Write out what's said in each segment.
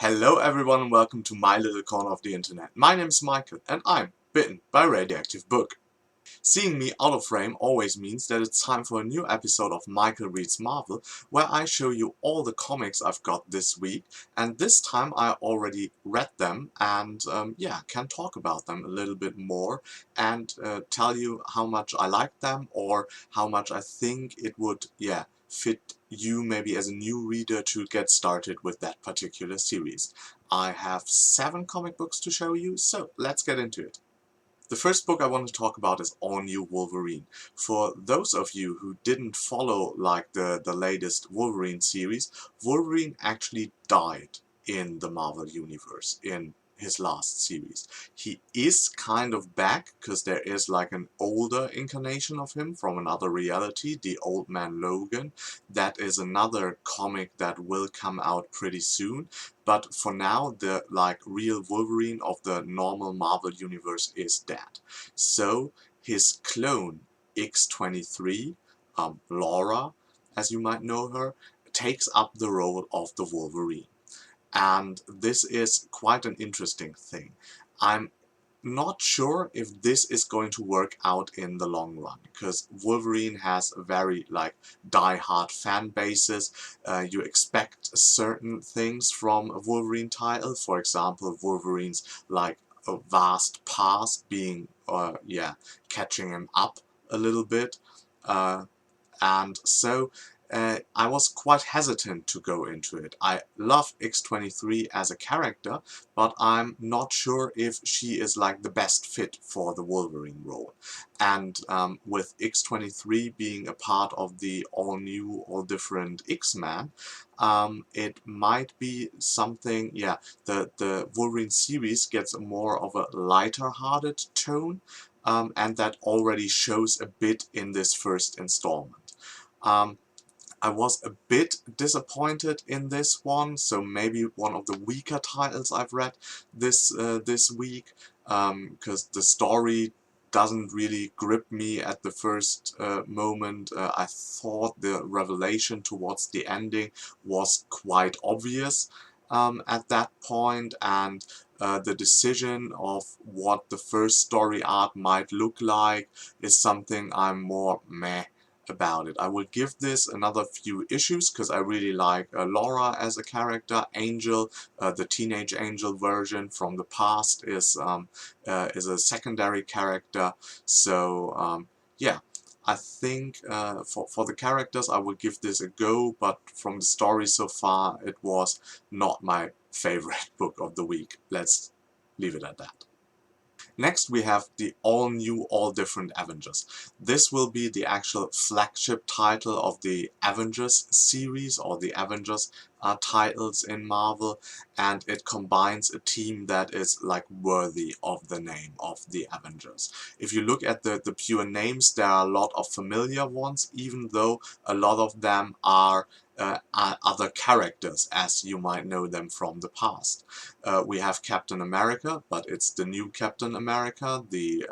Hello everyone and welcome to my little corner of the internet. My name is Michael and I'm bitten by a radioactive book. Seeing me out of frame always means that it's time for a new episode of Michael Reads Marvel, where I show you all the comics I've got this week, and this time I already read them and can talk about them a little bit more and tell you how much I like them or how much I think it would fit you maybe as a new reader to get started with that particular series. I have 7 comic books to show you, so let's get into it. The first book I want to talk about is All New Wolverine. For those of you who didn't follow like the latest Wolverine series, Wolverine actually died in the Marvel Universe in his last series. He is kind of back because there is like an older incarnation of him from another reality, the Old Man Logan. That is another comic that will come out pretty soon. But for now, the real Wolverine of the normal Marvel universe is dead. So his clone X-23, Laura, as you might know her, takes up the role of the Wolverine. And this is quite an interesting thing. I'm not sure if this is going to work out in the long run, because Wolverine has a very die-hard fan bases. You expect certain things from a Wolverine title, for example Wolverine's a vast past being catching him up a little bit, and so I was quite hesitant to go into it. I love X-23 as a character, but I'm not sure if she is like the best fit for the Wolverine role. And with X-23 being a part of the all-new, all-different X-Men, it might be something, the Wolverine series gets more of a lighter-hearted tone, and that already shows a bit in this first installment. I was a bit disappointed in this one, so maybe one of the weaker titles I've read this week, because the story doesn't really grip me at the first moment. I thought the revelation towards the ending was quite obvious at that point, and the decision of what the first story arc might look like is something I'm more meh about it. I will give this another few issues because I really like Laura as a character. Angel, the teenage Angel version from the past, is a secondary character. So I think for the characters I will give this a go, but from the story so far it was not my favorite book of the week. Let's leave it at that. Next we have the all-new, all-different Avengers. This will be the actual flagship title of the Avengers series, or the Avengers titles in Marvel, and it combines a team that is worthy of the name of the Avengers. If you look at the pure names, there are a lot of familiar ones, even though a lot of them are other characters, as you might know them from the past. We have Captain America, but it's the new Captain America. The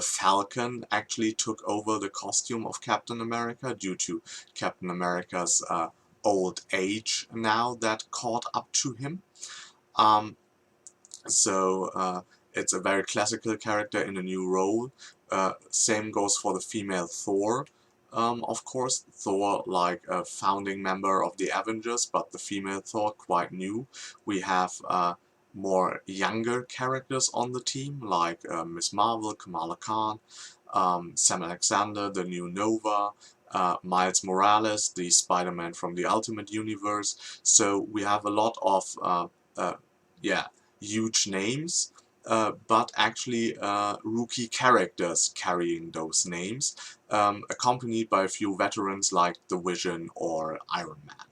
Falcon actually took over the costume of Captain America due to Captain America's old age now that caught up to him. It's a very classical character in a new role. Same goes for the female Thor. Of course, Thor like a founding member of the Avengers, but the female Thor quite new. We have more younger characters on the team, like Miss Marvel, Kamala Khan, Sam Alexander, the new Nova, Miles Morales, the Spider-Man from the Ultimate Universe. So we have a lot of huge names, but actually rookie characters carrying those names, accompanied by a few veterans like the Vision or Iron Man.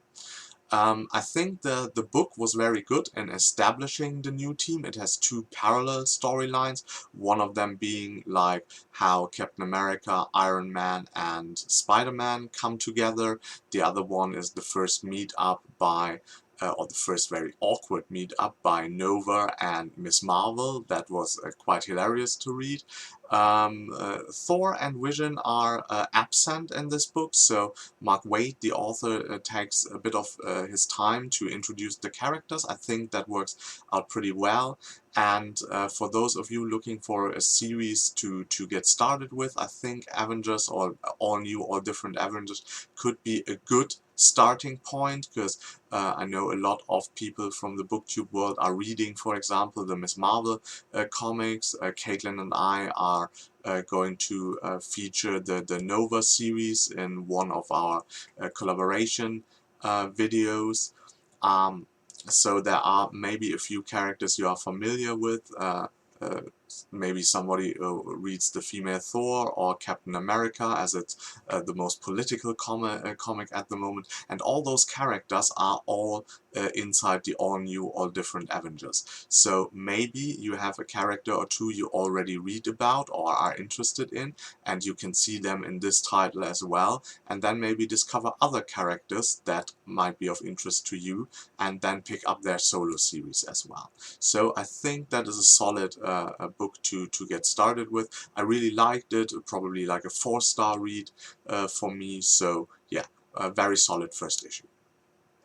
I think the book was very good in establishing the new team. It has 2 parallel storylines, one of them being like how Captain America, Iron Man and Spider-Man come together. The other one is the first meet up by or the first very awkward meet-up by Nova and Miss Marvel. That was quite hilarious to read. Thor and Vision are absent in this book, so Mark Waid, the author, takes a bit of his time to introduce the characters. I think that works out pretty well. And for those of you looking for a series to get started with, I think Avengers, or All New, All Different Avengers, could be a good starting point, because I know a lot of people from the booktube world are reading, for example, the Miss Marvel comics. Caitlin and I are going to feature the Nova series in one of our collaboration videos. So there are maybe a few characters you are familiar with. Maybe somebody reads the female Thor or Captain America, as it's the most political comic at the moment, and all those characters are all inside the All New, All Different Avengers. So maybe you have a character or two you already read about or are interested in, and you can see them in this title as well, and then maybe discover other characters that might be of interest to you, and then pick up their solo series as well. So I think that is a solid book to get started with. I really liked it, probably like a 4-star read for me, so yeah, a very solid first issue.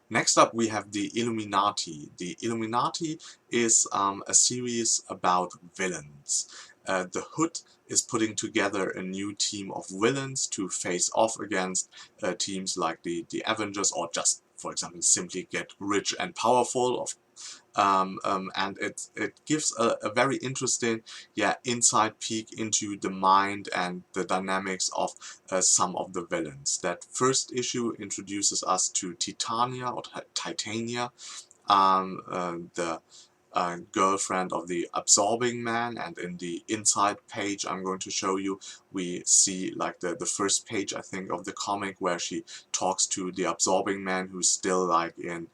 Next up we have the Illuminati. The Illuminati is a series about villains. The Hood is putting together a new team of villains to face off against teams like the Avengers, or just, for example, simply get rich and powerful. And it gives a very interesting, inside peek into the mind and the dynamics of some of the villains. That first issue introduces us to Titania, or Titania, the girlfriend of the Absorbing Man, and in the inside page I'm going to show you, we see like the first page, I think, of the comic, where she talks to the Absorbing Man, who's still like in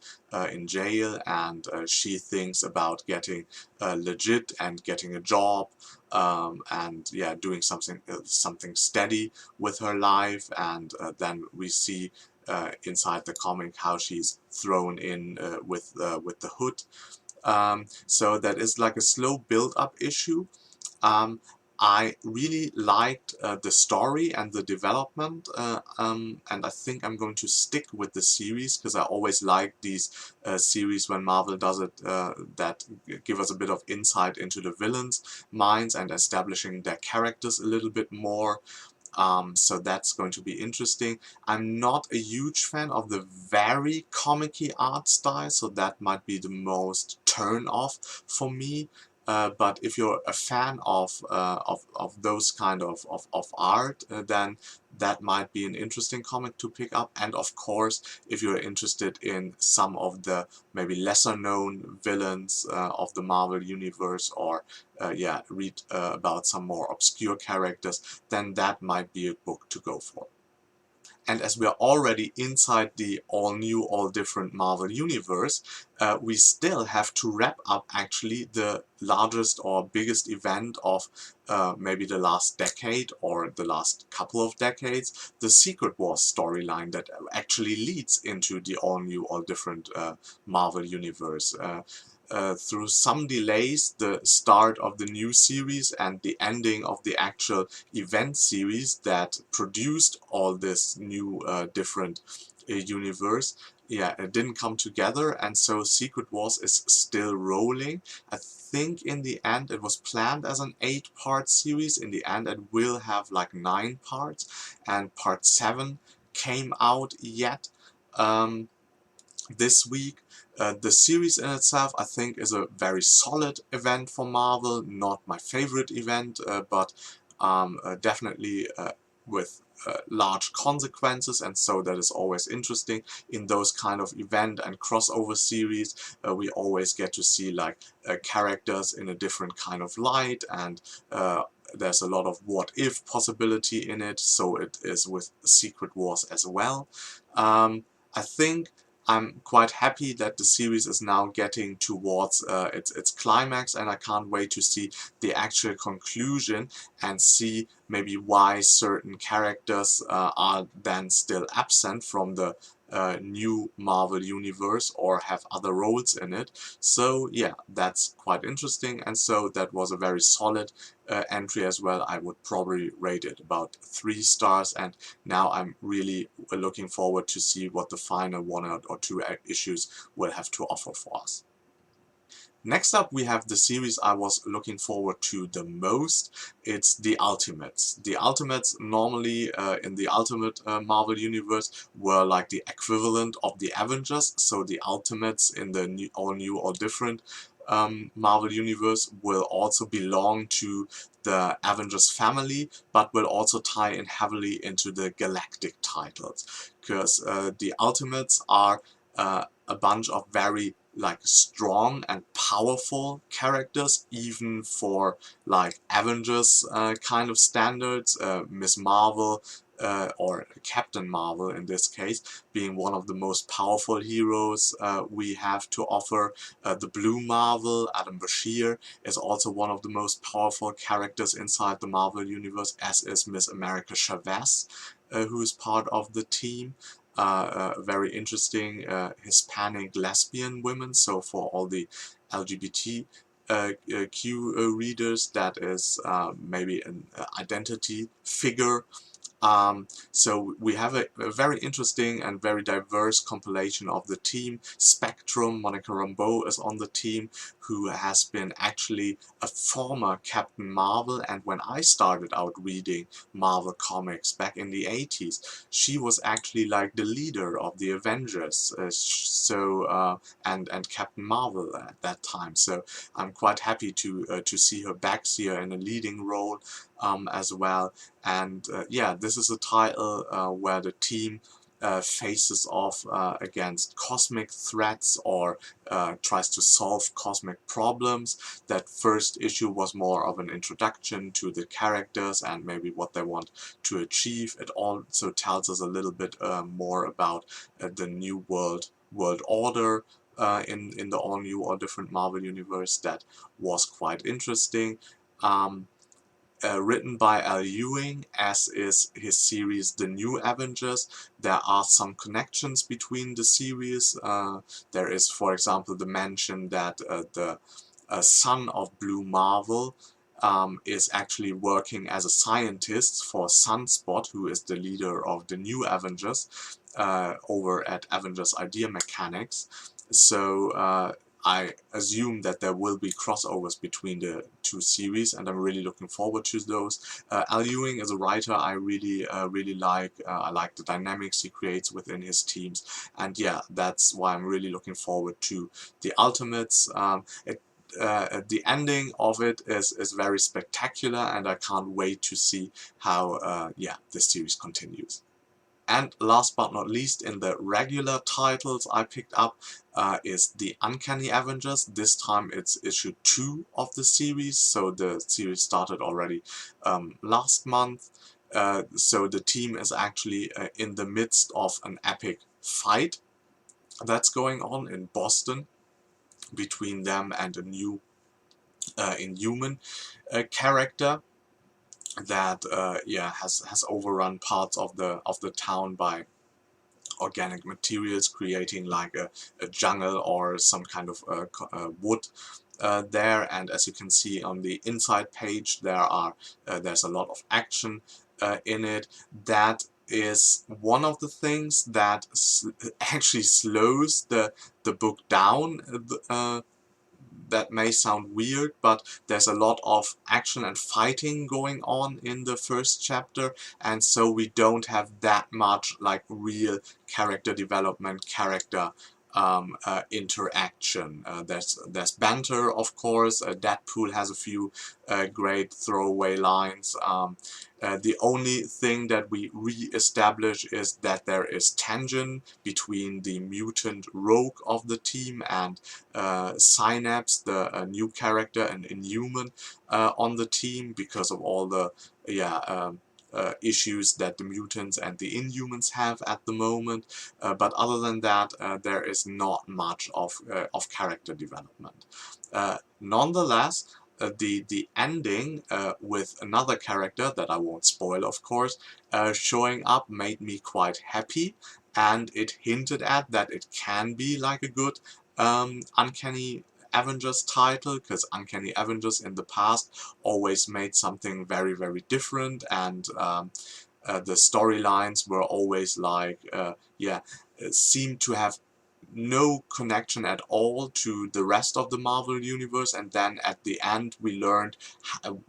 jail, and she thinks about getting legit and getting a job, and doing something steady with her life. And then we see inside the comic how she's thrown in with the Hood. So that is like a slow build-up issue. I really liked the story and the development, and I think I'm going to stick with the series, because I always like these series when Marvel does it, that give us a bit of insight into the villains' minds and establishing their characters a little bit more. So that's going to be interesting. I'm not a huge fan of the very comic-y art style, so that might be the most turn off for me. But if you're a fan of those kind of art, then that might be an interesting comic to pick up. And of course, if you're interested in some of the maybe lesser known villains of the Marvel Universe, or read about some more obscure characters, then that might be a book to go for. And as we are already inside the All New, All Different Marvel Universe, we still have to wrap up actually the largest or biggest event of maybe the last decade or the last couple of decades, the Secret Wars storyline that actually leads into the All New, All Different Marvel Universe. Through some delays, the start of the new series and the ending of the actual event series that produced all this new different universe, it didn't come together, and so Secret Wars is still rolling. I think in the end it was planned as an 8-part series. In the end it will have like 9 parts, and part 7 came out yet this week. The series in itself, I think, is a very solid event for Marvel. Not my favorite event, but definitely with large consequences, and so that is always interesting. In those kind of event and crossover series, we always get to see like characters in a different kind of light, and there's a lot of what-if possibility in it, so it is with Secret Wars as well. I think I'm quite happy that the series is now getting towards its climax, and I can't wait to see the actual conclusion and see maybe why certain characters are then still absent from the new Marvel universe or have other roles in it. So yeah, that's quite interesting, and so that was a very solid entry as well. I would probably rate it about 3 stars, and now I'm really looking forward to see what the final 1 or 2 issues will have to offer for us. Next up, we have the series I was looking forward to the most. It's the Ultimates. The Ultimates normally in the Ultimate Marvel Universe were like the equivalent of the Avengers. So the Ultimates in the all new or different Marvel Universe will also belong to the Avengers family, but will also tie in heavily into the galactic titles. Because the Ultimates are a bunch of very like strong and powerful characters, even for like Avengers kind of standards. Miss Marvel or Captain Marvel in this case being one of the most powerful heroes we have to offer. The Blue Marvel, Adam Bashir, is also one of the most powerful characters inside the Marvel universe, as is Miss America Chavez, who is part of the team. Very interesting Hispanic lesbian women. So for all the LGBT Q readers, that is maybe an identity figure. So we have a very interesting and very diverse compilation of the team. Spectrum, Monica Rambeau is on the team, who has been actually a former Captain Marvel, and when I started out reading Marvel comics back in the 80s, she was actually like the leader of the Avengers, and Captain Marvel at that time. So I'm quite happy to see her back here in a leading role as well. And yeah, this is a title where the team faces off against cosmic threats or tries to solve cosmic problems. That first issue was more of an introduction to the characters and maybe what they want to achieve. It also tells us a little bit more about the new world order in the all new or different Marvel universe. That was quite interesting. Written by Al Ewing, as is his series The New Avengers. There are some connections between the series. There is, for example, the mention that the son of Blue Marvel is actually working as a scientist for Sunspot, who is the leader of the New Avengers over at Avengers Idea Mechanics. So I assume that there will be crossovers between the 2 series, and I'm really looking forward to those. Al Ewing is a writer I really like. I like the dynamics he creates within his teams, and yeah, that's why I'm really looking forward to the Ultimates. The ending of it is very spectacular, and I can't wait to see how yeah, this series continues. And last but not least, in the regular titles I picked up is the Uncanny Avengers. This time it's issue 2 of the series, so the series started already last month. So the team is actually in the midst of an epic fight that's going on in Boston between them and a new Inhuman character that yeah, has overrun parts of the town by organic materials, creating like a jungle or some kind of wood there. And as you can see on the inside page, there's a lot of action in it. That is one of the things that actually slows the book down. That may sound weird, but there's a lot of action and fighting going on in the first chapter, and so we don't have that much like real character development, character interaction. There's banter, of course. Deadpool has a few great throwaway lines. The only thing that we re-establish is that there is tension between the mutant rogue of the team and Synapse, the new character and Inhuman on the team, because of all the issues that the mutants and the Inhumans have at the moment. But other than that, there is not much of character development. Nonetheless, the ending with another character that I won't spoil, of course, showing up made me quite happy, and it hinted at that it can be like a good Uncanny Avengers title, because Uncanny Avengers in the past always made something very, very different, and the storylines were always like, seemed to have no connection at all to the rest of the Marvel universe, and then at the end we learned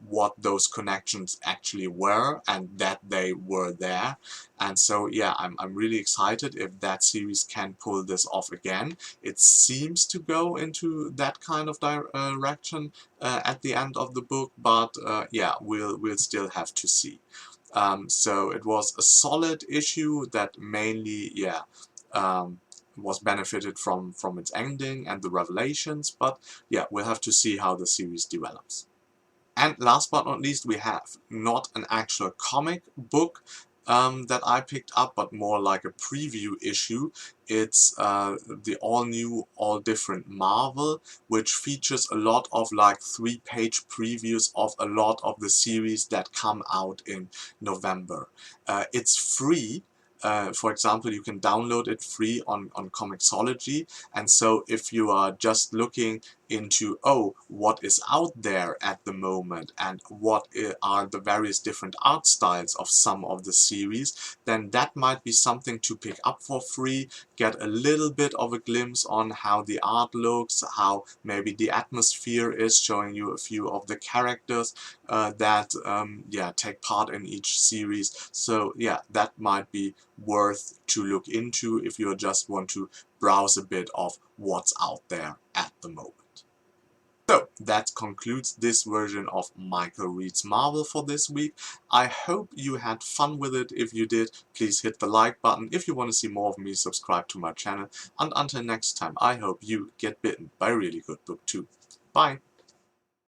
what those connections actually were and that they were there. And so yeah, I'm really excited if that series can pull this off again. It seems to go into that kind of direction at the end of the book, but yeah, we'll still have to see. So it was a solid issue that mainly, was benefited from its ending and the revelations, but yeah, we'll have to see how the series develops. And last but not least, we have not an actual comic book that I picked up, but more like a preview issue. It's the all-new, all-different Marvel, which features a lot of like 3-page previews of a lot of the series that come out in November. It's free. For example, you can download it free on Comixology, and so if you are just looking into, oh, what is out there at the moment and what are the various different art styles of some of the series, then that might be something to pick up for free, get a little bit of a glimpse on how the art looks, how maybe the atmosphere is, showing you a few of the characters that take part in each series. So yeah, that might be worth to look into if you just want to browse a bit of what's out there at the moment. So that concludes this version of Michael Reads Marvel for this week. I hope you had fun with it. If you did, please hit the like button. If you want to see more of me, subscribe to my channel. And until next time, I hope you get bitten by a really good book too. Bye!